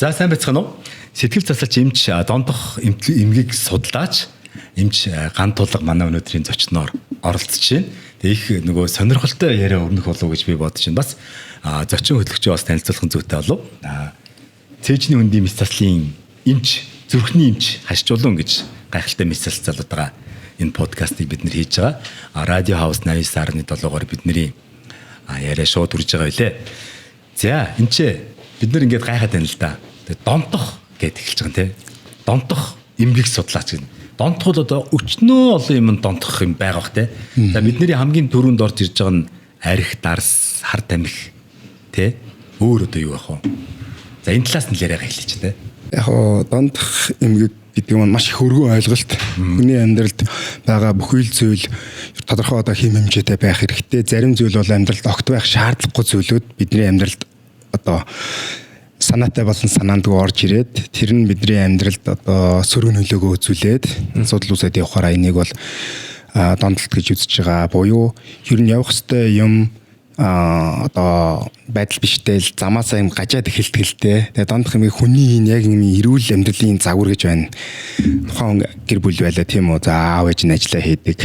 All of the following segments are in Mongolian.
За сайн байцгаана уу? Сэтгэл засалч эмч дондох эмгийг судлаач эмч ган тулга манай өнөөдрийн зочноор оролцож байна. Тэгээ их нөгөө сонирхолтой яриа өрнөх болов гэж би бодож байна. Бас зочин хөтлөгчөө бас танилцуулах зүйтэй болов. Цээжний хөндийн мэс заслын эмч, зүрхний эмч хашчулуун гэж гайхалтай мэс засалцаалуудаа энэ подкастыг бид нэр хийж байгаа. Радио хаус 89.7-оор бидний яриа шууд хүрж байгаа билээ. За энэ ч бид нар ингээд гайхаад байна л да. Донтох гэд эхэлж байгаа тийм. Донтох эмгэг судлаач гэнэ. Донтох бол одоо өчнөө олон юм донтох юм байгаа бах тийм. За бидний хамгийн түрүүнд орж ирж байгаа нь арх, дарс, хар тамхи тийм. Өөр одоо юу ах вэ? За энэ талаас нь яриа эхэлж тийм. Яг донтох эмгэг гэдэг нь маш их өргөн ойлголт. Хүний амьдралд байгаа бүхэл зүйл тодорхой одоо хэм хэмжээтэй байх хэрэгтэй. Зарим зүйл бол амьдралд огт байх шаардлагагүй зүйлүүд бидний амьдралд одоо санаатай болсон санаандгүй орж ирээд тэр нь бидний амьдралд одоо сөрөг нөлөөгөө үзүүлээд асуудал үүсээд явахаараа энийг бол донтолт гэж үзэж байгаа. Буюу ер нь явах ёстой юм одоо байдал биштэй л замаасаа юм гажаад эхэлтгэлтэй. Тэгээ дондох юм хүний яг юм эрүүл амьдралын загвар гэж байна. Тухайн гэр бүл байлаа тийм үү. За аав ээж нь ажиллаа хийдэг.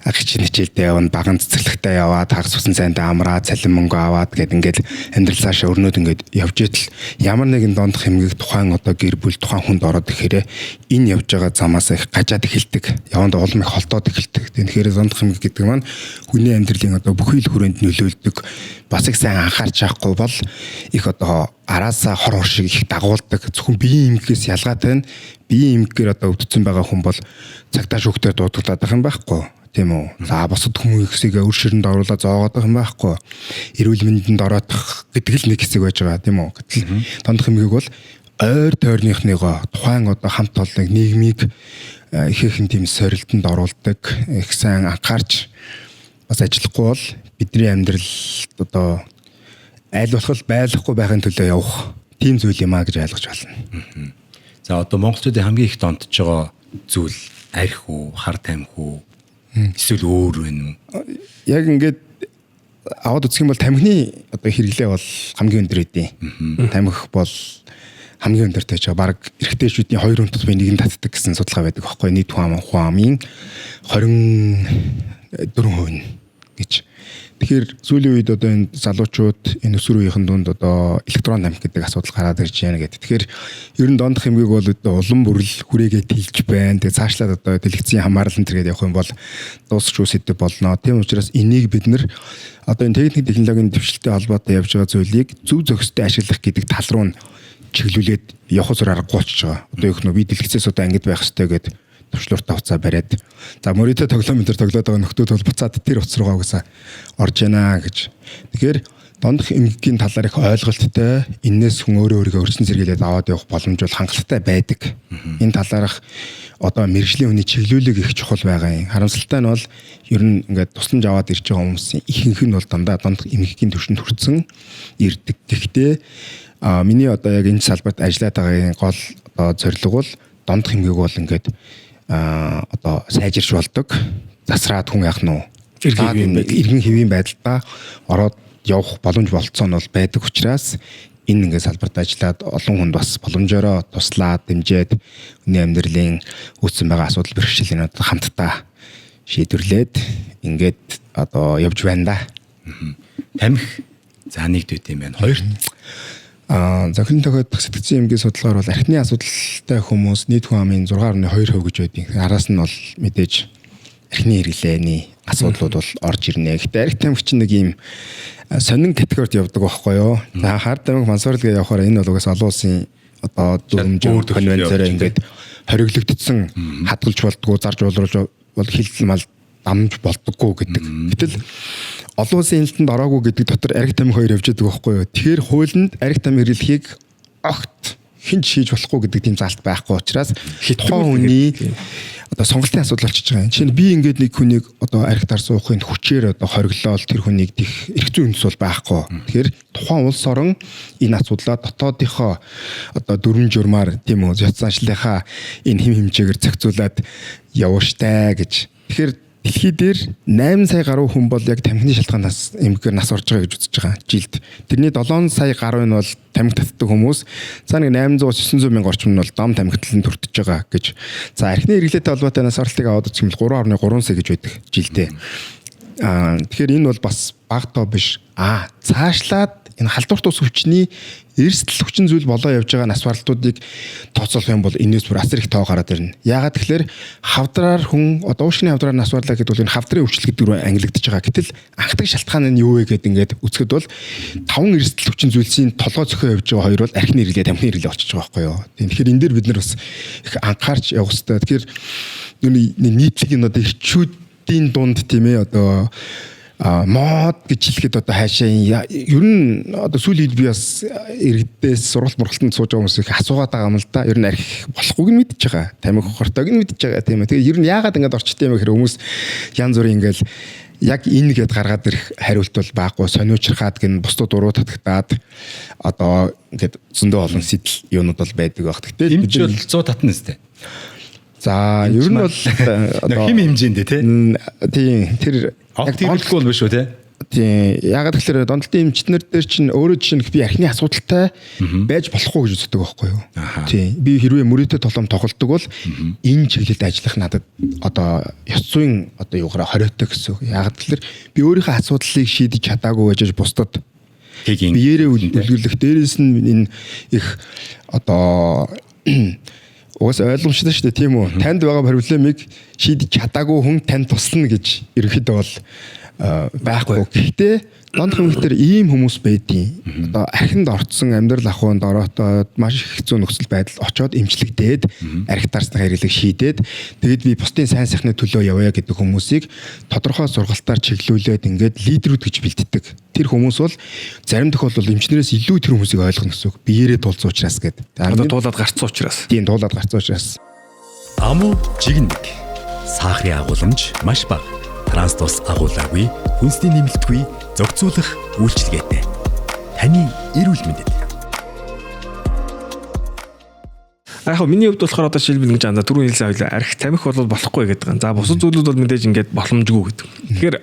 Ах чинь хичээлдээ явна, баган цэцэрлэгтээ яваад, хагас усан сайнд амраад, цалин мөнгө аваад гэд ингээд амьдрал цаашаа өрнөд ингээд явж идэл ямар нэгэн дондох юмгийг тухайн одоо гэр бүл тухайн хүнд ороод ирэхээр энэ явж байгаа замаасаа их гажаад эхэлдэг. Яванд улам их холдоод эхэлдэг. Тэгэхээр дондох юм гэдэг маань хүний амьдралын одоо бүхий л хүрээнд нөлөөлдөг. Бас их сайн анхаарч авахгүй бол их одоо араасаа хор шиг их дагуулдаг. Зөвхөн биеийн эмгээс ялгаатай нь биеийн эмгээр одоо өвдсөн байгаа хүн бол цагтаа шүүхтээр дуудагдаад байх юм байхгүй тийм үү. За бусад хүмүүсийг өр ширэнд оруулаад зоогоод байх юм байхгүй. Эрүүл мэндэнд ороодох гэдэг л нэг хэсэг байж байгаа тийм үү. Гэтэл дондох эмгийг бол ойр тойрныхныгоо тухайн одоо хамт олоныг нийгмийг ихээхэн тийм сорилтонд оруулдаг. Их сайн анхаарч бас ажиллахгүй бол бидний амьдралд одоо айл болох байлахгүй байхын төлөө явах тийм зүйл юм а гэж ойлгож байна. За одоо монголчуудын хамгийн их донтож байгаа зүйл арх уу, хар тамхи уу? Эсвэл өөр вэ нү? Яг ингээд аваад үзэх юм бол тамхины одоо хэрэглээ бол хамгийн өндөр эдээ. Тамхи бол хамгийн өндөртэй ч баг эрэгтэйчүүдийн 2 хүнтэй би нэгэн татдаг гэсэн судалгаа байдаг аахгүй. Нийт хүн амын 24% гэж. Тэгэхээр сүүлийн үед одоо энэ залуучууд энэ өсвөр үеийнхэн дунд одоо электрон тамхи гэдэг асуудал гараад ирж байна гэдэг. Тэгэхээр ер нь дондох эмгийг бол одоо улам бүрэл хүрээгээ тэлж байна. Тэгээ цаашлаад одоо дэлгэцийн хамаарлан тэргээд явах юм бол дуусч үсэдэ болно. Тийм учраас энийг бид нэр одоо энэ техник технологийн дэвшилттэй холбоотой явж байгаа зүйлийг зөв зөвхөстэй ашиглах гэдэг тал руу нь чиглүүлээд явах зур аргагүй болчихж байгаа. Одоо их нөө би дэлгэцээс одоо ангид байх хэрэгтэй гэдэг төвчлөртэй хуцаа бариад. За мөрөдө тоглоом энэ тоглоод байгаа нөхдүүд бол буцаад тэр утас руугаа угаасаа орж яана гэж. Тэгэхээр дондох эмгэгийн талаар их ойлголттой, энээс хүн өөрөө өрсөн зэрэглээд аваад явах боломж бол хангалттай байдаг. Энэ талаарх одоо мэрэгжлийн хүний чиглүүлэг их чухал байгаа юм. Харамсалтай нь бол ер нь ингээд тусламж аваад ирж байгаа хүмүүсийн ихэнх нь бол дандаа дондох эмгэгийн төвшөнд хүрсэн ирдэг. Гэхдээ миний одоо яг энэ салбарт ажиллаад байгаа гол одоо зорилго бол дондох эмгэг бол ингээд одоо сайжирч болдог. Засраад хүн яах нь уу? Иргэн хэвийн байдалтай ороод явах боломж болцоо нь бол байдаг учраас энэ ингээд салбарт ажиллаад олон хүнд бас боломжоор туслаад дэмжиж хүний амьдралын үүссэн байгаа асуудал бэрхшээлийн одоо хамтдаа шийдвэрлээд ингээд одоо явж байна да. Тамхи за нэг дэт юм байна. Хоёрт захирын тохиолдох сэтгцийн эмгийн судалгаар бол архины асуудалтай хүмүүс нийт хүн амын 6.2% гэж байдаг. Араас нь бол мэдээж архины хэрэглээний асуудлууд бол орж ирнэ. Гэхдээ арх тамхи чинь нэг юм сонин категорид явдаг байхгүй юу? За хар тамхи мансуурл гэж явахаар энэ бол угсаа олон улсын одоо дүрмж конвенцээр ингээд хориглогдсон хадгалж болдгоо, зарж болруулж бол хилдэл мал дамж болдоггүй гэдэг. Гэтэл олон улсын хяналтанд ороогүй гэдэг дотор арх тамхи хоёр явж байгаа байхгүй юу? Тэгэхээр хуулинд арх тамхи хэрэглэхийг огт хинч хийж болохгүй гэдэг тийм заалт байхгүй учраас тухайн хүний одоо сонголтын асуудал болчихж байгаа юм. Жишээ нь би ингээд нэг хүнийг одоо архитаар суухын хүчээр одоо хориглол тэр хүнийг дих эрх зүйн үндэс бол байхгүй. Тэгэхээр тухайн улс орон энэ асуудлаа дотоодынхоо одоо дүрм журмаар тийм үү зохицуулалтынхаа энэ хэм хэмжээгээр зохицуулаад явууштай гэж. Тэгэхээр Дэлхий дээр 8 сая гаруй хүн бол яг тамхины шалтгаанаас эмгээр нас орж байгаа гэж үзэж байгаа жилд. Тэрний 7 сая гаруй нь бол тамхи татдаг хүмүүс. За нэг 800-900 мянга орчим нь бол дам тамхитлан төртөж байгаа гэж. За архины хэрэглээтэй холбоотой нас оролтыг аваад үзэх юм бол 3.3 сая гэж байдаг жилдээ. Тэгэхээр энэ бол бас бага тоо биш. Цаашлаад энэ халдварт ус хүчний эрсдэл хүчин зүйл болоо явж байгаа нас баралтуудыг тооцоолох юм бол энэс бүр асар их тоо гараад ирнэ. Яагаад тэгэхээр хавдраар хүн одоо уушны хавдраар нас барлаа гэдэг бол энэ хавдрын өвчлөлт рүү ангилагдаж байгаа. Гэтэл анхдаг шалтгаан нь юу вэ гэдэг ингээд үзэхэд бол 5 эрсдэл хүчин зүйлсийн толгой зөхөө явж байгаа хоёр бол архины хэрэглээ, тамхины хэрэглээ болчихж байгаа байхгүй юу. Тэгэхээр энэ дээр бид нар бас их анхаарч явах хэрэгтэй. Тэгэхээр нийтлэг энэ одоо ирчүүдийн дунд тийм ээ одоо мод гэж хэлэхэд одоо хаашаа ер нь одоо сүүлийн үед би бас иргэдээс сургалт мургалтанд сууж байгаа хүмүүс их асуугаад байгаа юм л да. Ер нь архих болохгүйг нь мэдчихэж байгаа. Тамхи хортойг нь мэдчихэж байгаа тийм ээ. Тэгээ ер нь яагаад ингэж орчтой юм гэхээр хүмүүс янз бүрийн ингээл яг энэ гээд гаргаад ирэх хариулт бол баггүй сониучрахад гин бусдууд уруу татагдаад одоо ингээд зөндөө олон сэтэл юунууд бол байдаг байх. Тэгтээ эмч бол 100 татна үстэй. За ер нь бол одоо хим хэмжээндээ тийм тэр оптималгүй юм биш үү те? Тийм ягаад гэхээр донтолтын эмчтнэр дээр чинь өөрөө жишээ нь би архины асуудалтай байж болохгүй гэж үздэг байхгүй юу? Тийм би хэрвээ мөрөөдө толом тоглолдог бол энэ чиглэлд ажиллах надад одоо ёс зүйн одоо юугаараа хориотой гэсэн үг. Ягаад гэхээр би өөрийнхөө асуудлыг шийдэж чадаагүй байж бусдад биеэрээ үлгэрлэх дээрээс нь энэ их одоо уус ойлгомжтой шүү дээ тийм үү? Танд байгаа проблемыг шийдэж чадаагүй хүн танд туслана гэж ерөөхдөө бол байхгүй. Гэхдээ дондох юмгээр ийм хүмүүс байдیں۔ Одоо архинд орцсон амьдрал ахуйнд ороотоод маш их хэцүү нөхцөл байдал очоод эмчлэгдээд архи дарсны хэрэглэг шийдээд тэгэд би бусдын сайн сайхны төлөө явъя гэдэг хүмүүсийг тодорхой сургалтаар чиглүүлээд ингээд лидерүүд гэж бэлддэг. Тэр хүмүүс бол зарим тохиолдолд эмчнэрээс илүү тэр хүмүүсийг ойлгоно гэсэн үг. Биеэрээ тулцсан учраас гэдэг. Одоо туулаад гарцсан учраас. Тийм туулаад гарцсан учраас. Аму жигнэг. Сахарын агуулмж маш бага. Транс тус агуулаагүй, хүнсний нэмэлтгүй, зохицуулах үйлчилгээтэй. Таны эрүүл мэндэд. Яг миний хувьд болохоор одоо шилбэл ингэж андаа түрүү хэлсэн хоёлаа архи тамхи бол болохгүй гэдэг. За бусад зүйлүүд бол мэдээж ингээд боломжгүй гэдэг. Тэгэхээр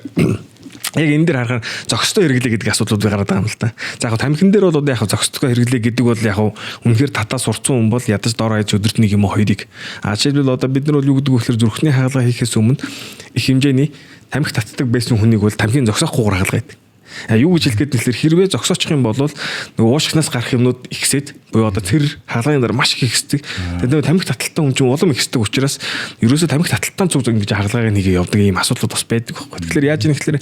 яг энэ дээр харахаар зохистой хэрэглээ гэдэг асуудлууд гараад байгаа юм л та. За яг тамхин дээр бол одоо яг зохистой хэрэглээ гэдэг бол яг үнэхээр татаа сурцсан хүн бол ядаж дор хаяж өдөрт нэг юм уу хоёрыг. Жишээлбэл одоо бид нар бол юу гэдэг вэ гэхээр зүрхний хаалга хийхээс өмнө их хэмжээний тамхи татдаг байсан хүнийг бол тамхин зогсоохгүй хаалга гэдэг. Юу гэж хэлэх гээд нэлэр хэрвээ зогсоочих юм бол нөгөө уушгнаас гарах юмнууд ихсээд буюу одоо тэр хаалганы дараа маш их ихсдэг. Тэгээд нөгөө тамхи таталтай хүн чинь улам ихсдэг учраас ерөөсөө тамхи таталтаа зүг ингэж хаалгаыг нэгээ явдаг ийм асуудлууд бас байдаг байхгүй. Тэгэхээр яаж юм гэхээр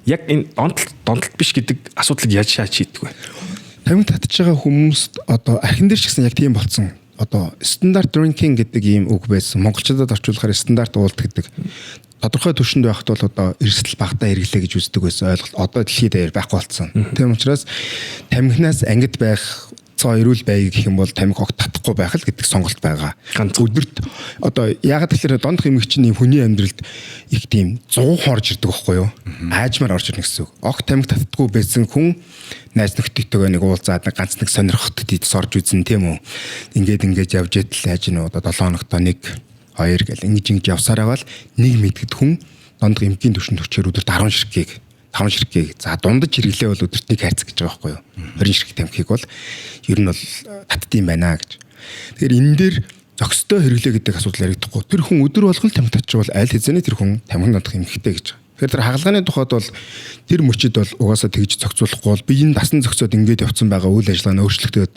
яг энэ донтолт биш гэдэг асуудлыг яаж шийдэх вэ? Тамхи татж байгаа хүмүүст одоо архин дээр ч гэсэн яг тийм болцсон. Одоо стандарт drinking гэдэг ийм үг байсан. Монголчуудад орчуулахаар стандарт уулт гэдэг. Тодорхой түвшинд байхад бол одоо эрсдэл багтаа хэрэглээ гэж үздэг байсан ойлголт одоо дэлхийд даяар байхгүй болсон. Тийм учраас тамхинаас ангид байх цоо эрүүл байг гэх юм бол тамхи огт татахгүй байх л гэдэг сонголт байгаа. Өдөрт одоо ягаад гэхээр дондох эмгэгч чинь хүний амьдралд их тийм 100 орж ирдэг байхгүй юу? Аажмаар орж ирнэ гэсэн үг. Огт тамхи татдаггүй байсан хүн найз нөхдөйтэйгээ нэг уулзаад ганц нэг сонирхолтой дийдс орж үзэн тийм үү? Ингээд явж идэл ааж нь одоо 7 хоногт нэг 2 гэл ингэж явсаар байвал нэг мэдгэд хүн дондох эмгийн түвшинд хүчээр өдөрт 10 ширхгийг 5 ширхгийг за дундаж хэрэглээ бол өдөрт нэг хайрцаг гэж байгаа байхгүй юу 20 ширхэг тамхиг бол ер нь бол татдсан байна гэж. Тэгэхээр энэ дээр зохистой хэрэглээ гэдэг асуудал яригдахгүй. Тэр хүн өдөр болгон тамхи татчих бол аль хэзээний тэр хүн тамхи дондох эмхтэй гэж. Тэгэхээр тэр хагалгааны тухайд бол тэр мөчид бол угаасаа тэгж зохицуулахгүй бол биеийн дасан зохицоод ингээд явцсан байгаа үйл ажиллагаа нь өөрчлөгдөд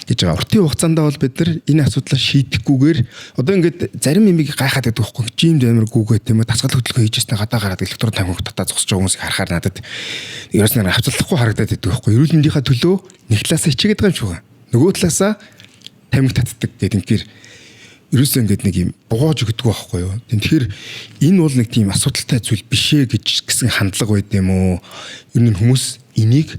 гэж байгаа. Уртын хугацаанд бол бид нар энэ асуудлаа шийдэхгүйгээр одоо ингээд зарим юмыг гайхаад байдаг байхгүй. Жимд амар гүгээ тийм ээ дасгал хөдөлгөөн хийж яснаа гадаа гараад электрон тамхи татаа зогсож байгаа хүмүүсийг харахаар надад ерөөс нь хавцлахгүй харагдаад байдаг байхгүй. Эрүүл мэндийнхаа төлөө нэг талаасаа хичээгээд байгаа юм шиг байна. Нөгөө талаасаа тамхи татдаг гэдэг ингээр ерөөсөө ингээд нэг юм бугааж өгдөг байхгүй юу. Тэгэхээр энэ бол нэг тийм асуудалтай зүйл биш ээ гэсэн хандлага байд юм уу? Ер нь хүмүүс энийг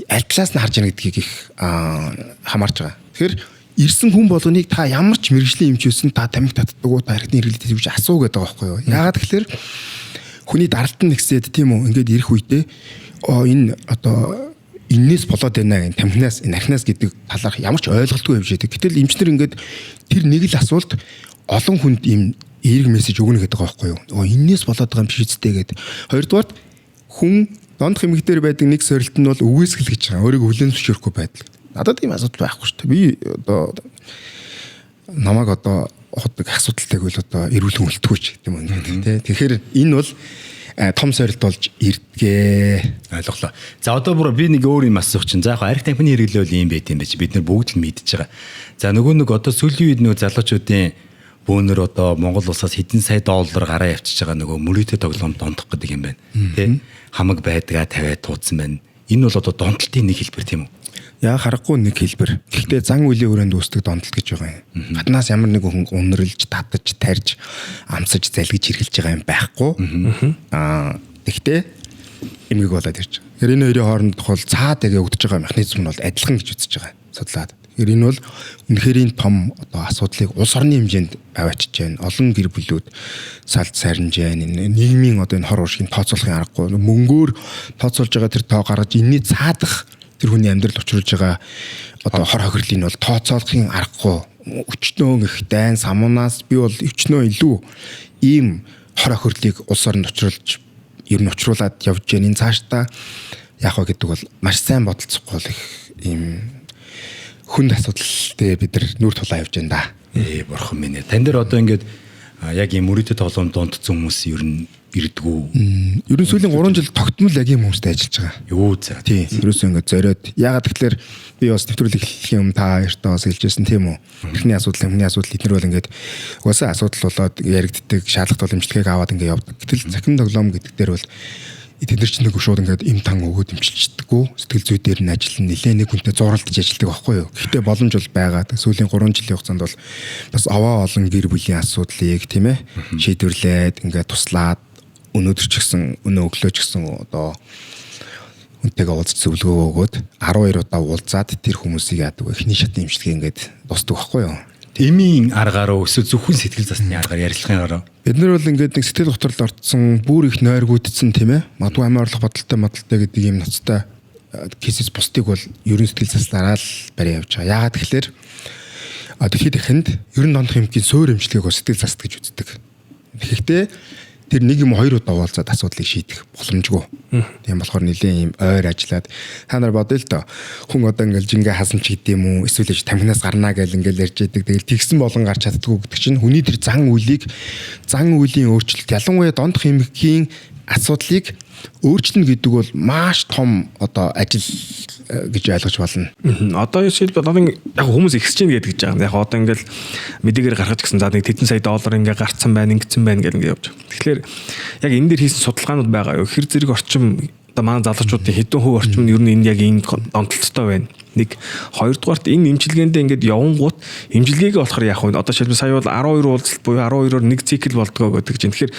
аль талаас нь харж яана гэдгийг их хамаарч байгаа. Тэгэхээр ирсэн хүн болгоныг та ямар ч мэрэгжлийн эмч байсан та тамхи татдаг уу та архины хэрэглээ гэж асуу гэдэг байгаа байхгүй юу. Яагаад тэгэхээр хүний даралт нь ихсээд тийм үү ингээд ирэх үедээ энэ одоо энээс болоод байна гэх тамхинаас энэ архинаас гэдэг талаарх ямар ч ойлголтгүй явж байдаг. Гэтэл эмчнэр ингээд тэр нэг л асуулт олон хүнд ийм эерэг мессеж өгнө гэдэг байгаа байхгүй юу. Энээс болоод байгаа юм биш үстэй гэдэг. Хоёрдугаар хүн дондох эмгэгдэр байдаг нэг сорилт нь бол үгүйсгэл гэж байгаа. Өөрийгөө хүлээн зөвшөөрөхгүй байдал. Надад ийм асуудал байхгүй шүү дээ. Би одоо намайг одоо ухдаг асуудалтай гэвэл одоо эрүүлэн үлдтгүүч гэдэг юм ингээд тий. Тэгэхээр энэ бол том сорилт болж ирдгээ. Ойлголоо. За одоо бүр би нэг өөр юм асуух чинь. За яг арх тамхины хэрэглэл ийм байт юм байж бид нар бүгд л мэдж байгаа. За нөгөө нэг одоо сүүлийн үед нөгөө залуучуудын бөөнөр одоо Монгол улсаас хэдэн сая доллар гараа явчихж байгаа нөгөө мөрөөдө тоглоомд дондох гэдэг юм байна. Тэ? Хамаг байдгаа тавиад туудсан байна. Энэ бол одоо донтолтын нэг хэлбэр тийм үү? Яа харахгүй нэг хэлбэр. Гэхдээ зан үеийн өрөөнд үүсдэг донтолт гэж байгаа юм. Гаднаас ямар нэг хүн унралж, татаж, тарьж, амсаж, залгиж хэрглэж байгаа юм байхгүй. Гэхдээ эмгэг болоод ирж байгаа. Тэр энэ хоёрын хооронд тохиол цаад яг өгдөж байгаа механизм нь бол адилхан гэж үзэж байгаа. Судлаад. Тэгэхээр энэ бол үнэхээр том одоо асуудлыг улс орны хэмжээнд аваачиж байна. Олон гэр бүлүүд салж сарнж байна. Нийгмийн одоо энэ хор уршиг тооцоолохын аргагүй. Мөнгөөр тооцоолж байгаа тэр тоо гаргаж энэний цаадах тэр хүний амьдрал учруулж байгаа одоо хор хохирлыг бол тооцоолохын аргагүй. Өчнөө их дайн самуунаас би бол өчнөө илүү ийм хор хохирлыг улс оронд учруулж ер нь учруулад явж байна. Энэ цаашдаа яах вэ гэдэг бол маш сайн бодолцохгүй л их ийм хүнд асуудалтай бид нар нүр тулаа явж байна да. Бурхан минь. Тань дээр одоо ингээд яг ийм мөрөдө тоглоом донтцсон хүмүүс ер нь ирдгүү. Ер нь сүүлийн 3 жил тогтмол яг ийм хүмүүстэй ажиллаж байгаа. Юу за. Тийм. Ерөөсөө ингээд зориод ягаад тэгэхээр би бас нэвтрүүлэг эхлэхийн өмнө та хоёртоо бас хэлжсэн тийм үү. Эхний асуудал, өмнөний асуудал эднэр бол ингээд угаасаа асуудал болоод яригддаг, шаардлагатай боломжлогыг аваад ингээд явдаг. Гэтэл цахим тоглоом гэдэг дээр бол тэд нар ч нэг шууд ингээд им тан өгөөд имчилчихдэггүй. Сэтгэл зүй дээр нь ажил нь нэлээ нэг хүнтэй зуралдаж ажилладаг байхгүй юу. Гэхдээ боломж бол байгаа. Сүүлийн 3 жилийн хугацаанд бол бас аваа олон гэр бүлийн асуудлыг тийм ээ шийдвэрлээд ингээд туслаад өнөөдөр ч гэсэн өнөө өглөө ч гэсэн одоо хүнтэйгээ уулзч зөвлөгөө өгөөд 12 удаа уулзаад тэр хүмүүсийг яадаг эхний шатны имчилгээ ингээд дуусдаг байхгүй юу. Эмийн аргаараа өсө зөвхөн сэтгэл засны аргаар ярилцлагын аргаар. Бид нар бол ингээд нэг сэтгэл готролд орцсон бүр их нойргуудсан тийм ээ. Мадгүй амийн орлох бодолтой гэдэг ийм ноцтой кейсэс бусдыг бол ерөн сэтгэл заснараа л барай явж байгаа. Яагаад тэгэхээр дэлхийд ихэнд ерөн дондох эмгийн суур эмчилгээг сэтгэл заст гэж үздэг. Тэгэхдээ тэр нэг юм 2 удаа уулзаад асуудлыг шийдэх боломжгүй. Тийм болохоор нэлийн юм ойр ажиллаад та нар бодъё л доо. Хүн одоо ингээл жингээ хасан ч гэдэм үү эсвэл тамхинаас гарнаа гэл ингээл ярьж идэг. Тэгэл тэгсэн болон гарч чаддгүй гэдэг чинь хүний тэр зан үйлийн өөрчлөлт ялангуяа дондох эмгийн асуудлыг өөрчлөнө гэдэг бол маш том одоо ажил гэж ойлгож болно. Одоо жишээлбэл одоо яг хүмүүс ихсэж байна гэдэг гэж байгаа. Яг одоо ингээл мэдээгээр гаргаж гисэн за нэг тэдэн сая доллар ингээ гарцсан байна, ингэсэн байна гэл ингээ явж. Тэгэхээр яг энэ дээр хийсэн судалгаанууд байгаа юу? Хэр зэрэг орчим одоо манай залуучуудын хэдэн хувь орчим нь ер нь энэ яг энэ донтолттой байна. Нэг хоёрдугаарт энэ имчилгээндээ ингээд явангууд имчилгээгээ болохоор яах вэ? Одоо жишээлбэл сая бол 12 уулзалт буюу 12-оор нэг цикл болдгоо гэдэг чинь. Тэгэхээр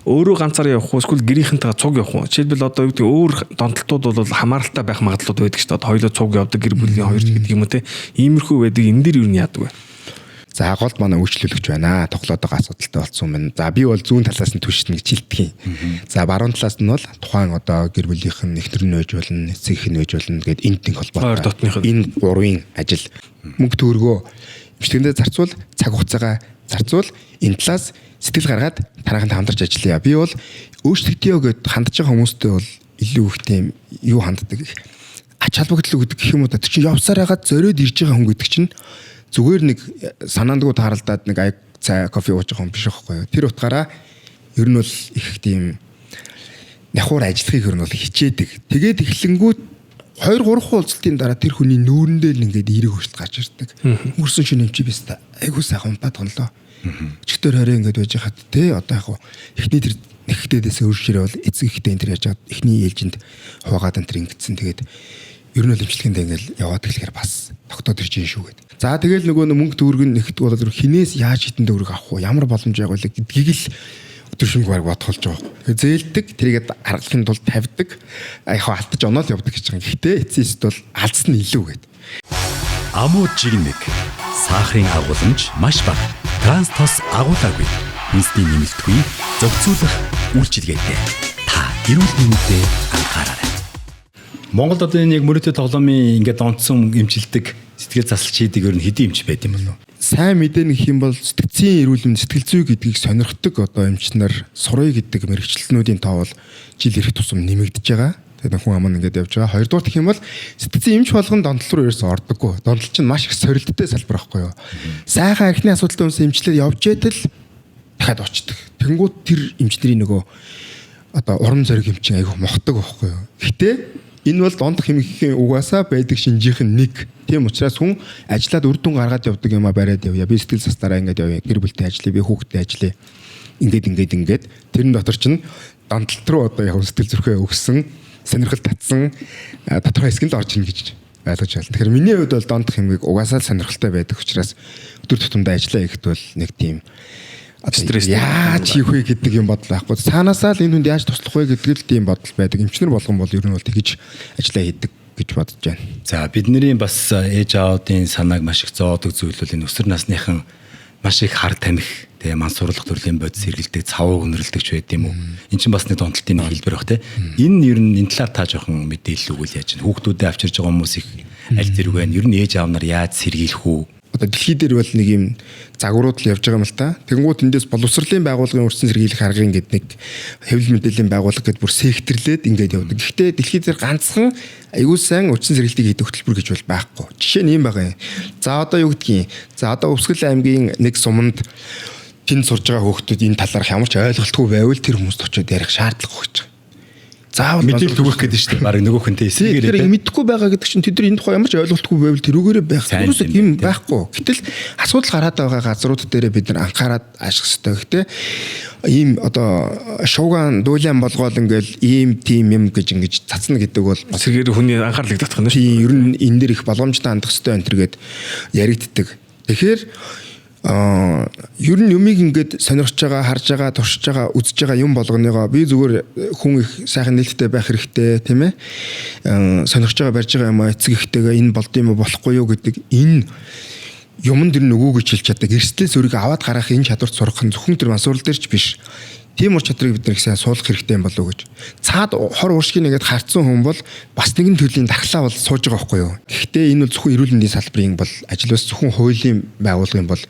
өөрөө ганцаараа явах уу эсвэл гэрийнхэнтэйгээ цуг явах уу? Жишээлбэл одоо юу гэдэг өөр донтолтууд бол хамааралтай байх магадлалууд байдаг шүү дээ. Хоёулаа цуг явдаг гэр бүлийн хоёр гэдэг юм уу те. Иймэрхүү байдаг. Энэ дэр юу яадаг вэ? За голд манай үйлчлүүлэгч байна. Тоглоод байгаа асуудалтай болсон юм. За би бол зүүн талаас нь түшигнэ гэж хэлдэг юм. За баруун талаас нь бол тухайн одоо гэр бүлийнх нь нэгтэр нь байж болно, эцэгийнх нь байж болно гэдэг энтийн холбоотой. Энэ гурвын ажил мөнгө төгрөгөө эмчилгээндээ зарцуул, цаг хугацаагаа зарцуул, энэ талаас сэтгэл гаргаад танаханд хамтарч ажиллая. Би бол өөрчлөгдөё гэд хандж байгаа хүмүүстэй бол илүү их тийм юу ханддаг. Ач холбогдол өгдөг гэх юм уу? Тэр чинь явсаар хагаад зориод ирж байгаа хүн гэдэг чинь зүгээр нэг санаандгүй тааралдаад нэг аяг цай кофе ууж байгаа юм биш байхгүй юу. Тэр утгаараа ер нь бол их тийм нахуур ажиллахыг ер нь бол хичээдэг. Тэгээд эхлэнгүүт 2-3 уулзалтын дараа тэр хүний нүүрэндээ л ингээд эерэг хөрчлөлт гарч ирдэг. Өнгөрсөн шөнө эмчи биз та. Айгуу сайхан унтаад гонлоо. Өчтөр хорой ингээд байж хаад те одоо яг эхний тэр нэгтэдээс өөрчлөрөө бол эцэг ихтэй энэ тэр яаж хаад эхний ээлжинд хуугаад энэ тэр ингэсэн. Тэгээд ер нь л эмчилгээндээ ингээд яваад эхлэхээр бас тогтоод ирж юм шүү гэдэг. За тэгэл нөгөө мөнгө төгрөг нь нэхт бол хинээс яаж хитэн төгрөг авах вэ? Ямар боломж байгаад вэ гэдгийг л өдөр шөнөгүй баг бодхолж байгаа. Тэгээ зээлдэг, тэрийгэд аргалахын тулд тавьдаг. Яг алдаж оноод явдаг гэж байгаа. Гэхдээ эцэст бол алдсан нь илүү гэдэг. Амуу жигнэг. Сахарын агуулмж маш бага. Транстос агуулаагүй. Инсний нэмэлтгүй зөвцүүлэх үйлчилгээтэй. Та эрүүл мэндэд анхаараарай. Монголд одоо энэ яг мөрөдө тоглоомын ингээд онцсон эмчилдэг сэтгэл заслж хийдэг ер нь хэдийн эмч байд юм болов уу? сайн мэдээ гэх юм бол сэтгцийн эрүүл мэнд сэтгэл зүй гэдгийг сонирхдаг одоо эмчнэр сурыг гэдэг мэрэгчлэлнүүдийн тоо бол жил ирэх тусам нэмэгдэж байгаа. Тэгээд хүн ам нь ингээд явж байгаа. Хоёрдугаар гэх юм бол сэтгцийн эмч болгон донтол руу ерөөсөөр ордоггүй. Донтол чинь маш их сорилттой салбар байхгүй юу? Сайхан архины асуудалтай хүмүүс эмчлэр явж идэл дахиад очдөг. Тэнгүүд тэр эмчнэрийн нөгөө одоо урам зориг эмчин айгүй мохдог байхгүй юу? Гэтэ энэ бол дондох хэмжээний угаасаа байдаг шинжийнх нь нэг. Тийм учраас хүн ажиллаад үр дүн гаргаад явдаг юм а бариад явъя. Би сэтгэл састараа ингээд явъя. Гэр бүлтэй ажиллая, би хүүхдтэй ажиллая. Ингээд тэрэн дотор чинь донтолт руу одоо яг сэтгэл зүрхээ өгсөн, сонирхол татсан тодорхой хэсэг л орж ийн гэж ойлгож байна. Тэгэхээр миний хувьд бол дондох хэмжээг угаасаа л сонирхолтой байдаг учраас өдөр тутамдаа ажиллаа гэхэд бол нэг тийм стресс яаж хийх вэ гэдэг юм бодол байхгүй. Цаанаасаа л энэ хүнд яаж туслах вэ гэдэг л тийм бодол байдаг. Эмчнэр болгон бол ер нь бол тэгж ажиллаа хийдэг гэж бодож байна. За бидний бас ээж аавуудын санааг маш их зоодог зүйл бол энэ өсвөр насныхан маш их хар тамхи тэгээ мансуурлах төрлийн бодис сэргэлдэг, цавуу өнөрлөдөг ч байд юм уу. Эн чинь бас нэг донтолтын нэг хэлбэр баг те. Энэ ер нь энэ талаар та жоохон мэдээлэл өгвөл яаж чинь хүүхдүүдэд авчирж байгаа хүмүүс их аль зэрэг байна. Ер нь ээж аав нар яаж сэргийлэх үү? Одоо дэлхий дээр бол нэг юм загварууд л явж байгаа юм л та. Тэнгууд эндээс боловсролын байгууллагын өрсөн сэргийлэх аргын гэдэг нэг хэвлэл мэдээллийн байгууллага гэдээ бүр сектрлээд ингээд явдаг. Гэхдээ дэлхий дээр ганцхан аюул сан өрсөн сэргийлтийг хийдэг хөтөлбөр гэж бол байхгүй. Жишээ нь юм байгаа юм. За одоо юу гэдгийг. За одоо Өвсгөл аймгийн нэг суманд тэнд сурж байгаа хүүхдүүд энэ талаарх ямар ч ойлголтгүй байвал тэр хүмүүст очиод ярих шаардлага өгч байгаа. Заавал мэдээлэл төгөх гэдэг чинь баг нөгөө хүнтэй эсэгээр тэр мэдэхгүй байгаа гэдэг чинь тэд нар энэ тухай ямар ч ойлголтгүй байвал тэрүүгээрээ байх. Тэрөөсөө юм байхгүй. Гэтэл асуудал гараад байгаа газрууд дээр бид нар анхаарал ашиглах хэрэгтэй. Гэхдээ ийм одоо шууган дуулан болгоол ингээл ийм тим юм гэж ингэж цацна гэдэг бол сэргээр хүний анхаарлыг татах нь шүү. Ер нь энэ дэр их боломжтой хандах хэрэгтэй энэ төргээд яригддаг. Тэгэхээр ер нь юмыг ингээд сонирхож байгаа, харж байгаа, туршиж байгаа, үзэж байгаа юм болгоныгоо би зүгээр хүн их сайхан нээлттэй байх хэрэгтэй, тийм ээ. Сонирхож байгаа, барьж байгаа юм эцэг ихтэйгээ энэ болд юм болохгүй юу гэдэг энэ юмн дэр нөгөөг хэлж чаддаг. Эрсдлээс өөрийгөө аваад гарах энэ чадварт сурах нь зөвхөн тэр мансуурал дээр ч биш. Тийм ур чадрыг бид нэг сайн суулгах хэрэгтэй юм болов уу гэж. Цаад хор уршгийн нэгэд харцсан хүн бол бас нэгэн төрлийн дархлаа бол сууж байгаа байхгүй юу. Гэхдээ энэ бол зөвхөн эрүүл мэндийн салбарын бол ажил бас зөвхөн хуулийн байгууллагын бол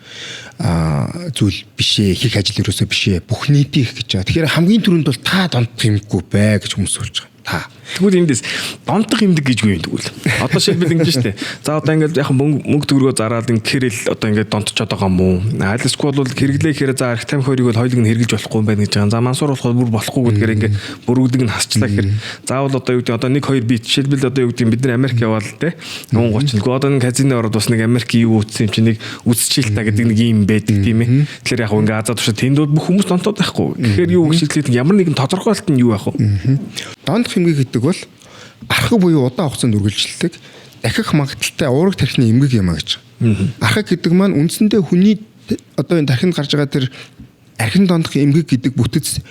зүйл биш ээ. Хийх ажил ерөөсөө биш ээ. Бүх нийтийн их гэж байгаа. Тэгэхээр хамгийн түрүүнд бол та дондох юмгүй бай гэж хүмүүс суулж байгаа. Тэгвэл эндээс донтох юмдаг гэж юу юм тэгвэл. Одоо шилбэл ингэж штэ. За одоо ингээд яг мөнгө төгрөгөө зараад ингээрэл одоо ингээд донтчиход байгаа юм уу? Айлсгүй бол хэрэглээ гэхээр за арх тамхи хоёрыг бол хоёулыг нь хэрэглэж болохгүй юм байна гэж байгаа. За мансуур болоход бүр болохгүй гэдгээр ингээд бүрүүдийг нь хасчлаа гэхээр заавал одоо юу гэдэг одоо 1 2 би шилбэл одоо юу гэдэг бид нар Америк яваал те. 30 одоо нэг казино ороод бас нэг Америк юу үтсэн юм чи нэг үсчихэл та гэдэг нэг юм байдаг тийм ээ. Тэгэхээр яг ингээд азад туршид тэнд бол бүх хүмүүс донтоод байхгүй. Тэгэхээр юу гэж хэлээд ямар нэгэн тодорхойлолт нь юу байх вэ? Дондох эмгэг гэдэг бол архаг буюу удаан хугацаанд үргэлжилдэг дахих магадaltaй уурах тархины эмгэг юм а гэж. Архаг гэдэг маань үндсэндээ хүний одоо энэ тархинд гарч байгаа тэр архин дондох эмгэг гэдэг бүтэц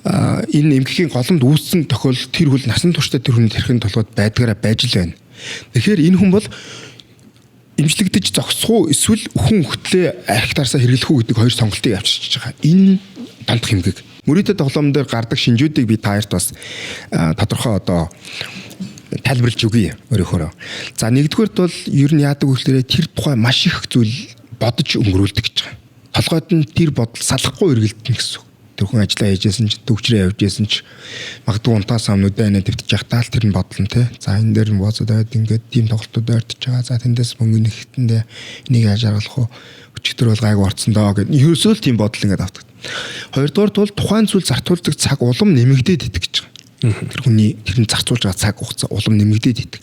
энэ эмгэгийн голомд үүссэн тохиолдолд тэр хөл насан туршдаа тэр хүний тархинд толгойд байдгаараа байж л байна. Тэгэхээр энэ хүн бол эмчлэгдэж зогсох уу эсвэл хүн хөтлөө архи тарсаа хэрэглэх үү гэдэг хоёр сонголтыг авчирч байгаа. Энэ дондох эмгэг мөрөдөд тоглоом дээр гардаг шинжүүдийг би таярт бас тодорхой одоо тайлбарлаж өгье өөрөөхөө. За нэгдүгээрт бол ер нь яадаг вэ гэхээр тэр тухай маш их зүйл бодож өнгөрүүлдэг гэж байгаа. Толгойд нь тэр бодол салахгүй эргэлдэнэ гэсэн. Тэр хүн ажиллаа хийжсэн ч төвчрээ явж исэн ч магадгүй унтаа самнуудаа инээ дэвтэж явахтаа л тэр нь бодол нь те. За энэ дээр нь бооцоод байд ингээд тийм тоглолтууд ойртож байгаа. За тэндээс мөнгө нэхэтэндээ энийг яаж аргалах вэ? Өчигдөр бол гайгүй орцсон доо гэдэг. Ерөөсөө л тийм бодол ингээд автдаг. Хоёрдугаар бол тухайн зүйл зартуулдаг цаг улам нэмэгдээд идэг гэж байгаа. Тэр хүний тэрний зарцуулж байгаа цаг хугацаа улам нэмэгдээд идэг.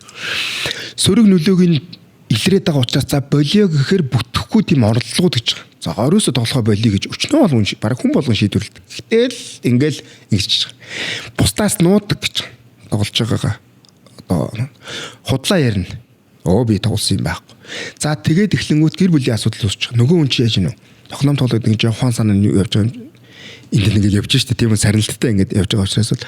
Сөрөг нөлөөг нь илрээд байгаа учраас за болио гэхээр бүтэхгүй тийм оролдлогууд гэж байгаа. За оройсоо тоглохоо болио гэж өчнөө болгон бараг хүн болгон шийдвэрлэдэг. Гэтэл ингээл ингэж байгаа. Бусдаас нуудаг гэж тоглож байгаагаа одоо худлаа ярина. Би тоглосон юм байхгүй. За тэгээд эхлэнгүүт гэр бүлийн асуудал үүсэж байгаа. Нөгөө хүн чи яаж гинэ? Тохном тоглоод ингэж ухаан санаа нь явж байгаа юм. Энд ингэж явж штэ тийм сарнилттай ингэж явж байгаа учраас бол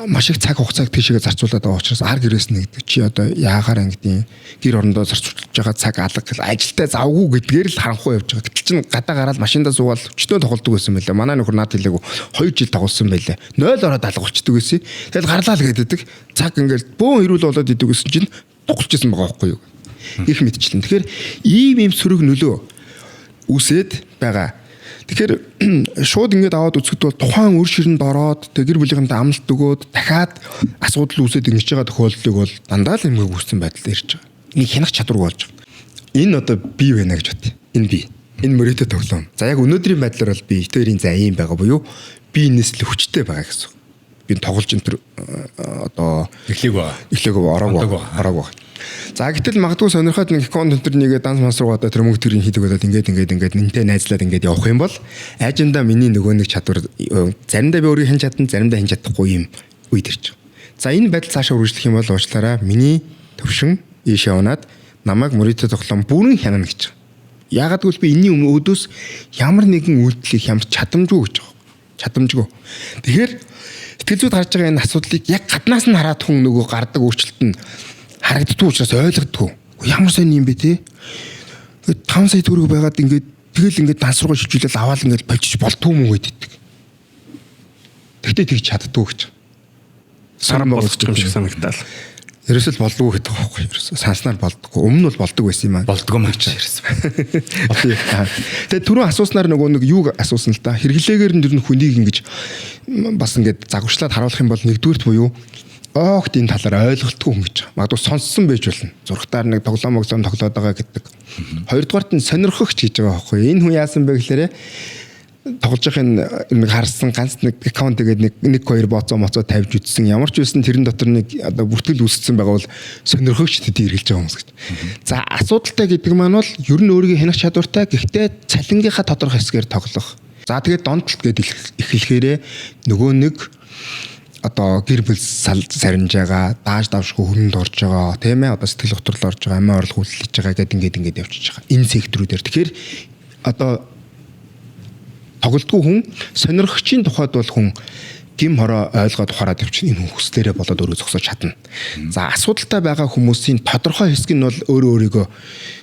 маш их цаг хугацааг тийшээ зарцуулаад байгаа учраас ар гэрээс нэгдэг. Чи одоо яагаар ингэдэм гэр орондоо зарцуулж байгаа цаг алга ажилдаа завгүй гэдгээр л харанхуй явж байгаа. Гэтэл чин гадаа гараад машиндаа суугаад өчтөө тоглодог байсан байлаа. Манай нөхөр наад хэлээгүй 2 жил тоглосон байлаа. 0 ороод алга болчдөг байсан. Тэгэл гарлаа л гэдэг. Цаг ингээл бөөн ирүүл болоод идэг гэсэн чинь дугуулж исэн байгаа байхгүй юу? их мэдчлэн. Тэгэхээр ийм сөрөг нөлөө үсээд байгаа. Тэгэхээр шууд ингэж аваад үзэхэд бол тухайн үр ширэнд ороод гэр бүлийнхэнтэй амлалт өгөөд дахиад асуудал үүсээд ингэж байгаа тохиолдлыг бол дандаа л эмгэг үүссэн байдал ирж байгаа. Энийг хянах чадваргүй болж байгаа. Энэ одоо бий байна гэж бод. Энэ бий. Энэ мөрөөдөө тоглоом. За яг өнөөдрийн байдлаар бол би тэрийн за ийм байгаа буюу би энэс л хүчтэй байгаа гэсэн. Би тоглож энэ төр одоо эхлэегүй ороогүй. За гэтэл магадгүй сонирхоод нэг контент төр нэгээ данс манс руу одоо тэр мөнгө төрийн хийдэг болоод ингээд нэнтэй найзлаад ингээд явах юм бол айжиндаа миний нөгөө нэг чадвар заримдаа би өөрийг хэн чадна, заримдаа хэн чадахгүй юм үед ирж байгаа. За энэ байдал цаашаа үргэлжлэх юм бол уучлаарай миний төвшин ийшээ унаад намайг мөрөөдөө тоглоом бүрэн хянана гэж байгаа. Яагаад гэвэл би энэний өөдөөс ямар нэгэн үйлдэлийг хямд чадамжгүй гэж байгаа. Чадамжгүй. Тэгэхээр сэтгэл зүйд гарч байгаа энэ асуудлыг яг гаднаас нь хараад хүн нөгөө гардаг өөрчлөлт нь харагддгүй учраас ойлгодгүй. Ямар сайн юм бэ те? 5 сая төгрөг байгаад тэгэл ингээд данс руугаа шилжүүлэл аваад ингээд болчих болтгүй юм уу гэдэг. Тэгтээ тэгж чаддгүй гэж. Саран болчих юм шиг санагдал. Ерөөсөл болдгоо гэдэг байгаа байхгүй ерөөсөө санснаар болдгоо. Өмнө нь бол болдог байсан юм аа. Болдгоо маяг ирсэн. Тэгээ түрүү асууснаар нөгөө нэг юу асуусан л та. Хэрэглээгээр нь ер нь хүнийг ингэж бас ингээд загварчлаад харуулах юм бол нэгдүгürt буюу огт энэ талаар ойлголтгүй хүн гэж. Магадгүй сонссон байж болно. Зургатаар нэг тоглоом тоглоод байгаа гэдэг. Хоёрдугаарт нь сонирхогч гэж байгаа байхгүй. Энэ хүн яасан бэ гэхээр тоглож байхын нэг харсан ганц нэг аккаунт тэгээд нэг хоёр боцоо тавьж үтсэн. Ямар ч үсэн тэрэн дотор нэг одоо бүртгэл үүссэн байгаа бол сонирхогч тэд эргэлж байгаа хүмүүс гэж. За асуудалтай гэдэг маань бол ер нь өөрийгөө хянах чадвартай гэхдээ цалингийнхаа тодорхой хэсгээр тоглох. За тэгээд донтолт гэдэг эхлэхээрээ нөгөө нэг одоо гэр бүл сарнж байгаа, дааж давшгүй хүрэнд орж байгаа, тийм ээ одоо сэтгэл хөдлөл орж байгаа, амиа орлого хүлээж байгаа гэдэг ингээд явчихж байгаа. Энэ секторүүдээр тэгэхээр одоо тоглолтгүй хүн сонирхогчийн тухайд бол хүн гим хороо ойлгоод ухаарад явчихна. Энэ хүн хүслээрээ болоод өөрөө зогсож чадна. За асуудалтай байгаа хүмүүсийн тодорхой хэсэг нь бол өөрийгөө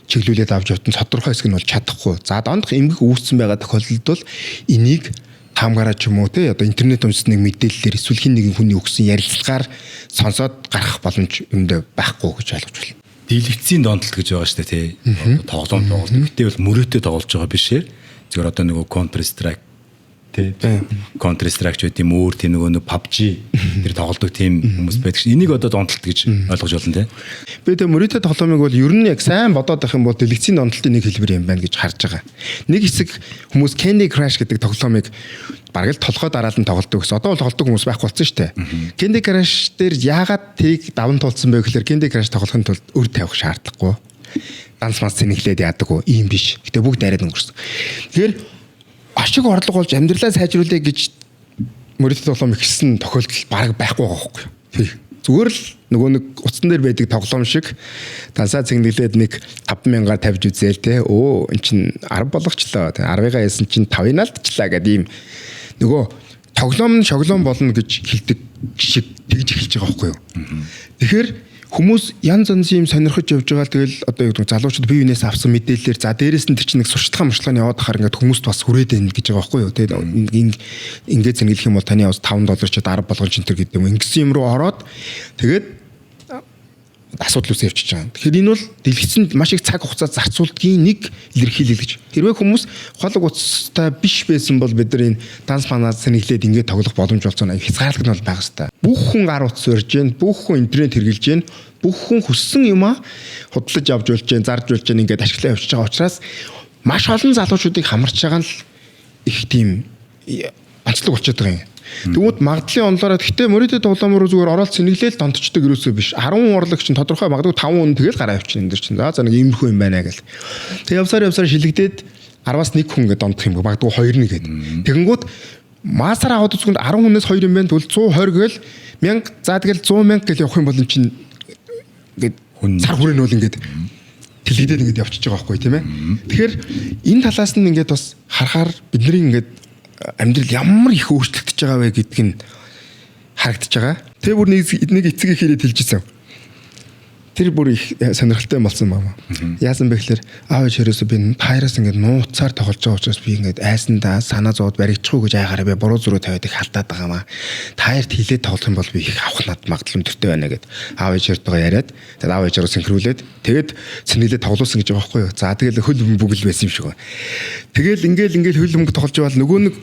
чиглүүлээд авч явтан тодорхой хэсэг нь бол чадахгүй. За дондох эмгэг үүссэн байгаа тохиолдолд бол энийг хамгаараа ч юм уу те одоо интернет үндэсний мэдээллээр эсвэл хин нэгэн хүний өгсөн ярилцлагаар сонсоод гарах боломж өндөө байхгүй гэж ойлгож байна. Дийлэгцийн донтолт гэж байгаа шүү дээ тий. Тоглоом тоглолт. Гэтэ бол мөрөөдөө тоглож байгаа биш ээ. Зөвхөн одоо нөгөө Counter Strike тий. Counter Strike ч үгүй юм өөр тийм нөгөө PUBG тэр тоглодог тийм хүмүүс байдаг ш. Энийг одоо донтолт гэж ойлгож байна тий. Би тэр мөрөөдөө тоглоомыг бол ер нь яг сайн бодоод байх юм бол дэлгэцийн донтолтын нэг хэлбэр юм байна гэж харж байгаа. Нэг хэсэг хүмүүс Candy Crush гэдэг тоглоомыг бараг л толгой дараалан тоглодог гэсэн. Одоо бол тоглодог хүмүүс байхгүй болсон шүү дээ. Candy Crush дээр яагаад тэрийг даван туулсан бэ гэхээр Candy Crush тоглохын тулд өр тавих шаардлагагүй. Данс мас цэнэглээд яадаг уу? Ийм биш. Гэтэ бүгд арайд өнгөрсөн. Тэгэхээр ашиг орлого болж амьдралаа сайжруулъя гэж мөрөөдөл тоглоом ихсэн тохиолдол бараг байхгүй байгаа байхгүй. Зүгээр л нөгөө нэг утсан дээр байдаг тоглоом шиг дансаа цэнэглээд нэг 5,000-аар тавьж үзээл те. Өө эн чин 10 болгочлоо. 10-ыг яасан чин 5-ыг алдчихлаа гэдэг ийм нөгөө тоглоом нь шоглоом болно гэж хэлдэг шиг тэгж эхэлж байгаа байхгүй юу. Тэгэхээр хүмүүс янз янзын юм сонирхож явж байгаа. Тэгэл одоо яг залуучууд бие биенээс авсан мэдээлэлээр за дээрэс нь тэр чинь нэг сурчлагын мурчлагын яваад ахаар ингээд хүмүүст бас хүрээд байна гэж байгаа байхгүй юу. Тэгээд ингээд зэнгэлэх юм бол таны бас $5 ч $10 болгон чинтер гэдэг юм. Ингэсэн юм руу ороод тэгээд асуудал үсэ явчихж байгаа. Тэгэхээр энэ бол дэлгэцэнд маш их цаг хугацаа зарцуулдгийн нэг илэрхийлэл гэж. Хэрвээ хүмүүс холог уцтай биш байсан бол бид нар энэ данс манаас сэнэглээд ингээд тоглох боломж болсон хязгаарлалт нь бол байгаа хэвээр. Бүх хүн гар утас өрж гэн, бүх хүн интернет хэрэгжилж гэн, бүх хүн хүссэн юмаа худалдаж авч болж гэн, зарж болж гэн ингээд ашиглаа явчихж байгаа учраас маш олон залуучуудыг хамарч байгаа нь их тийм онцлог болчиход байгаа юм. Тэгвэл магадлалын онлоороо гэхдээ мөрөөдөө тоглоом руу зүгээр ороод сэнэглээл донтчдаг юусоо биш. 10 орлог чинь тодорхой магадгүй 5 хүн тэгэл гараа явчихна энэ дэр чинь. За нэг иймэрхүү юм байна гэл. Тэг явсаар шилэгдээд 10-аас 1 хүн гэдэг донтох юм магадгүй 2 нэг гээд. Тэгэнгүүт маасаар аваад үзэхэд 10 хүнээс 2 юм байна. Тэгвэл 120 гээл 1000 за тэгэл 100,000 гэл явах юм бол эн чинь ингээд цар хүрээ нь бол ингээд тэлгэдээд ингээд явчихж байгаа байхгүй тийм ээ. Тэгэхээр энэ талаас нь ингээд бас харахаар бидний ингээд амьдрал ямар их өөрчлөгдөж байгаа вэ гэдг нь харагдаж байгаа. Тэгээ бүр нэг эцэг ихээрээ хэлжсэн. Тэр бүр их сонирхолтой болсон байна. Яасан бэ гэхээр аав ээжээрээс би таяраас ингээд нууцаар тоглож байгаа учраас би ингээд айсандаа санаа зовоод баригдчихгүй гэж айгаараа би буруу зүрөө тавиад их халдаад байгаа маа. Таярт хилээд тоглох юм бол би их авах над магадлал өндөртэй байна гэд аав ээжээртэйгээ яриад тэгээд аав ээжээрөө синхруулээд тэгээд цэнгэлээ тоглуулсан гэж байгаа байхгүй юу. За тэгэл хөл бөмбөг л байсан юм шиг байна. Тэгэл ингээл хөл бөмбөг тоглож байгаа л нөгөө нэг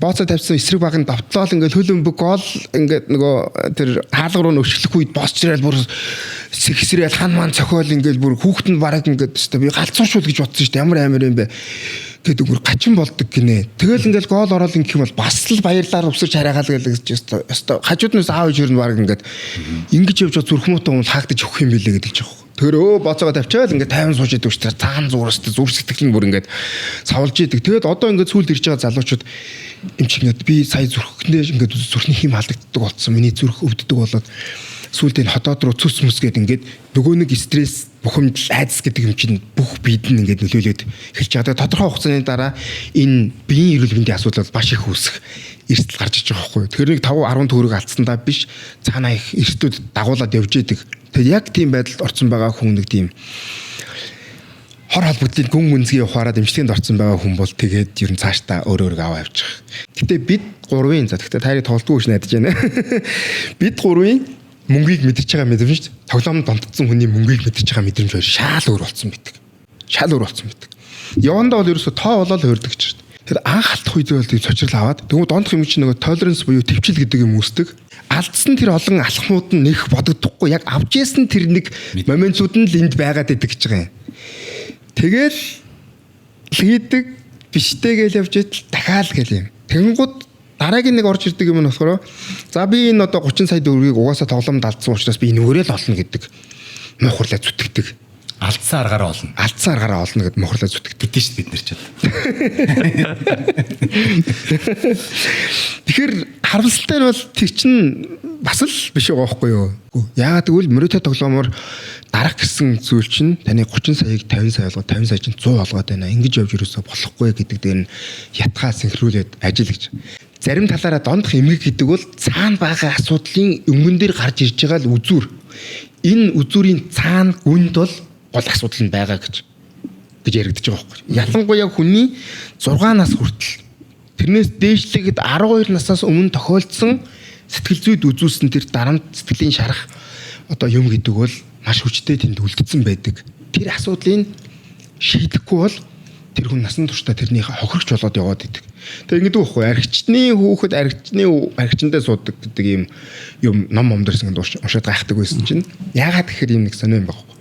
бооцоо тавьсан эсрэг багын давтлал ингээд хөл бөмбөг гол ингээд нөгөө тэр хаалга руу нөшгөлөх үед босчрал бүр сэгсрэл хан маань цохиол ингээд бүр хүүхэд нь бараг ингээд өстой би галзуушуул гэж бодсон шүү дээ. Ямар амар юм бэ гэдэг бүр гачин болдог гинэ. Тэгэл ингээд гол ороод ингэх юм бол бас л баярлаар өвсөж хараагаал гэж өстой хажууднаас аав ижир нь бараг ингээд ингэж явж зүрхмөтөө юм хаагдаж өгөх юм билээ гэдэг ч юм. Тэр бооцоогоо тавьчаал ингээд 50 сууж идэг учраас цаан зуурстай зүр сэтгэл нь бүр ингээд савлж идэг. Тэгэд одоо ингээд сүүлд ирж байгаа залуучууд юм чи ингээд би сая зүрхнээ ингээд зүрхний хим халдагддаг болсон. Миний зүрх өвддөг болоод сүүлд энэ хотоод руу цус мүс гээд ингээд нөгөө нэг стресс бухимдал айдас гэдэг юм чинь бүх биед нь ингээд нөлөөлөд эхэлж байгаа. Тодорхой хугацааны дараа энэ биеийн эрүүл мэндийн асуудал маш их үүсэх эрсдэл гарч иж байгаа байхгүй. Тэр нэг 5-10 төгрөг алдсандаа биш цаанаа их эрсдлүүд дагуулад явж идэг. Тэгээд яг тийм байдалд орсон байгаа хүн нэг тийм хор холбогдлын гүн гүнзгий ухаараад эмчилгээнд орсон байгаа хүн бол тэгээд ер нь цаашдаа өөрөө аваа явчих. Гэтэ бид гурвын гэхдээ таарыг тоглолтгүй гэж найдаж байна. Бид гурвын мөнгийг мэдэрч байгаа мэдрэмж шүү дээ. Тоглоомд донтдсон хүний мөнгийг мэдэрч байгаа мэдрэмж хоёр шаал өөр болсон байдаг. Шаал өөр болсон байдаг. Явандаа бол ерөөсө тоо болоод хөрдөг ч шүү дээ. Тэр анх алдах үедээ бол тийм цочрол аваад тэгвэл дондох юм чинь нөгөө толеранс буюу төвчл гэдэг юм үүсдэг. Алдсан тэр олон алхмууд нь нэх бодогдохгүй яг авч ийсэн тэр нэг моментууд нь л энд байгаад идэг гэж байгаа юм. Тэгэл хийдэг биштэйгээл явж идэл дахиад гэл юм. Тэнгууд дараагийн нэг орж ирдэг юм нь болохоор за би энэ одоо 30 сая төгрөгийг угаасаа тоглоомд алдсан учраас би нүгээрээ л олно гэдэг мохорлоо зүтгэдэг. Алдсан аргаараа олно. Алдсан аргаараа олно гэд мохорлоо зүтгэдэг тийм шүү бид нар ч. Тэгэхээр харамсалтай нь бол тэр чинь бас л биш байгаа байхгүй юу? Яагаад гэвэл мөрөдө тоглоомоор дарах гэсэн зүйл чинь таны 30 саяыг 50 сая болгоод 50 сая чинь 100 болгоод байна. Ингэж явж юусоо болохгүй гэдэг дээр нь ятгаа синхруулээд ажил гэж. Зарим талаараа дондох эмгэг гэдэг бол цаана байгаа асуудлын өнгөн дээр гарч ирж байгаа л үзүр. Энэ үзүрийн цаана гүнд бол гол асуудал нь байгаа гэж яригдаж байгаа байхгүй. Ялангуяа хүний 6 нас хүртэл тэрнээс дээшлэгэд 12 наснаас өмнө тохиолдсон сэтгэл зүйд үзүүлсэн тэр дарамт сэтгэлийн шарах одоо юм гэдэг бол маш хүчтэй тэнд үлдсэн байдаг. Тэр асуудлыг шийдэхгүй бол тэр хүн насан туршдаа тэрнийг хохирогч болоод яваад идэг. Тэгээ ингэдэг байхгүй архичны хүүхэд архичнтай суудаг гэдэг юм ном дээрс ингэ уншаад гайхдаг байсан чинь яагаад гэхээр юм нэг сонио юм байхгүй.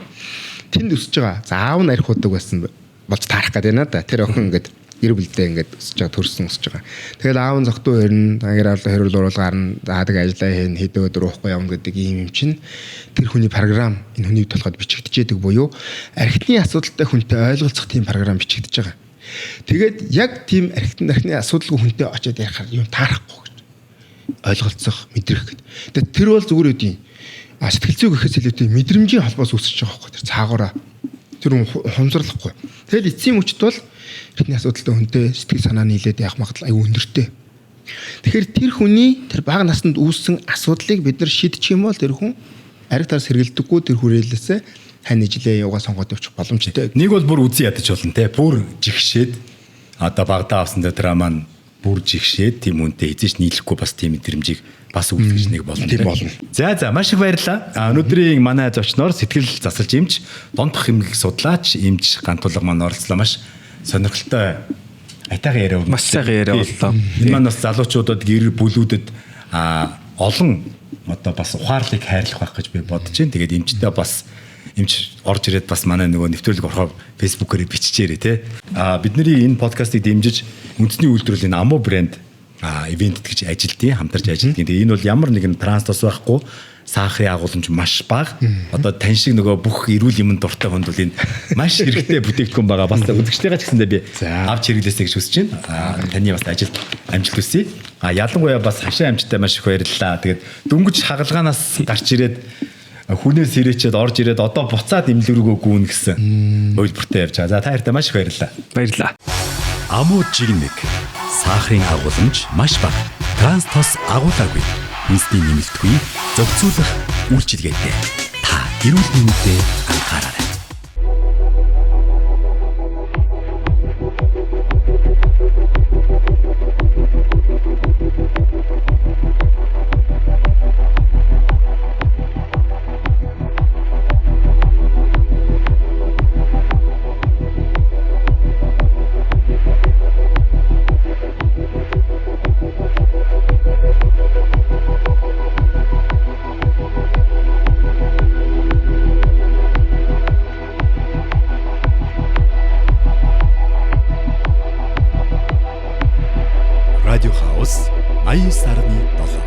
Тэнд өсөж байгаа. За аав нь арх удаг байсан болж таарах гэдэг юм да. Тэр охин ингээд гэр бүлдээ ингээд өсөж байгаа төрсөн өсөж байгаа. Тэгэл аав нь зогтуу ирнэ. Тагирaalаа хэрүүл уруулгаар нь заадаг ажиллаа хийн хэд өдөр уухгүй явна гэдэг юм чинь тэр хүний програм энэ хүний толгойд бичигдэж яадаг буюу архитны асуудалтай хүнтэй ойлголцох тийм програм бичигдэж байгаа. Тэгээд яг тийм архитны асуудалгүй хүнтэй очиод ярихаар юм таарахгүй гэж ойлголцох мэдрэх гэдэг. Тэгээд тэр бол зүгээр үгүй. Сэтгэл зүй гэхээс илүүтэй мэдрэмжийн холбоос үүсэж байгаа байхгүй. Тэр цаагаараа тэр хумсралахгүй. Тэгэл эцсийн мөчт бол архитны асуудалтай хүнтэй сэтгэл санаа нийлээд явах магадлал аюу өндөртэй. Тэгэхээр тэр хүний тэр бага наснд үүссэн асуудлыг бид нар шийдчих юм бол тэр хүн ариг тарс хэрэгэлдэггүй тэр хүрээлээсээ хань ижлээ яваа сонгоод явчих боломжтой. Нэг бол бүр үзий ядаж болно те. Бүр жигшээд одоо багада авсан дээр маань бүр жигшээд тийм үнтэй эзэж нийлэхгүй бас тийм мэдрэмжийг бас үлдгэж нэг болно. Тийм болно. За маш их баярлалаа. Өнөөдрийн манай зочноор сэтгэл засалж эмч, дондох эмгэг судлаач, эмч Гантулга маань оролцлоо. Маш сонирхолтой айтайхан яриа өгсөн. Маш сайхан яриа боллоо. Энэ маань бас залуучуудад гэр бүлүүдэд олон одоо бас ухаарлыг хайрлах байх гэж би бодож байна. Тэгээд эмчтэй бас эмч орж ирээд бас манай нөгөө нэвтрүүлэг орохоор фэйсбүүкээр биччихээрэй те. Бидний энэ подкастыг дэмжиж үндэсний үйлдвэрлэлийн Аму брэнд ивент гэж ажилтیں۔ Хамтарч ажилтیں۔ Тэгээ энэ бол ямар нэгэн транс тос байхгүй, сахарын агуулмж маш бага. Одоо тань шиг нөгөө бүх эрүүл юмд дуртай хүнд бол энэ маш хэрэгтэй бүтээгдэхүүн байгаа. Бас үзэгчтэйгээ ч гэсэндээ би авч хэрэглээсэй гэж хүсэж байна. Таны бас ажилд амжилт хүсье. Ялангуяа бас хашаа амжтай маш их баярлалаа. Тэгээд дөнгөж хагалгаанаас гарч ирээд хүнээс ирээчээд орж ирээд одоо буцаад имлэг рүүгөө гүүн гэсэн үйлдвэртэй явж байгаа. За та хоёртай маш их баярлалаа. Баярлалаа. Аму жигнэг сахарын агуулмж маш бага. Транс тос агуулаагүй. хүнсний нэмэлтгүй зохицуулах үйлчилгээтэй та эрүүл мэндэд анхаараарай. Радио Хаус 89.7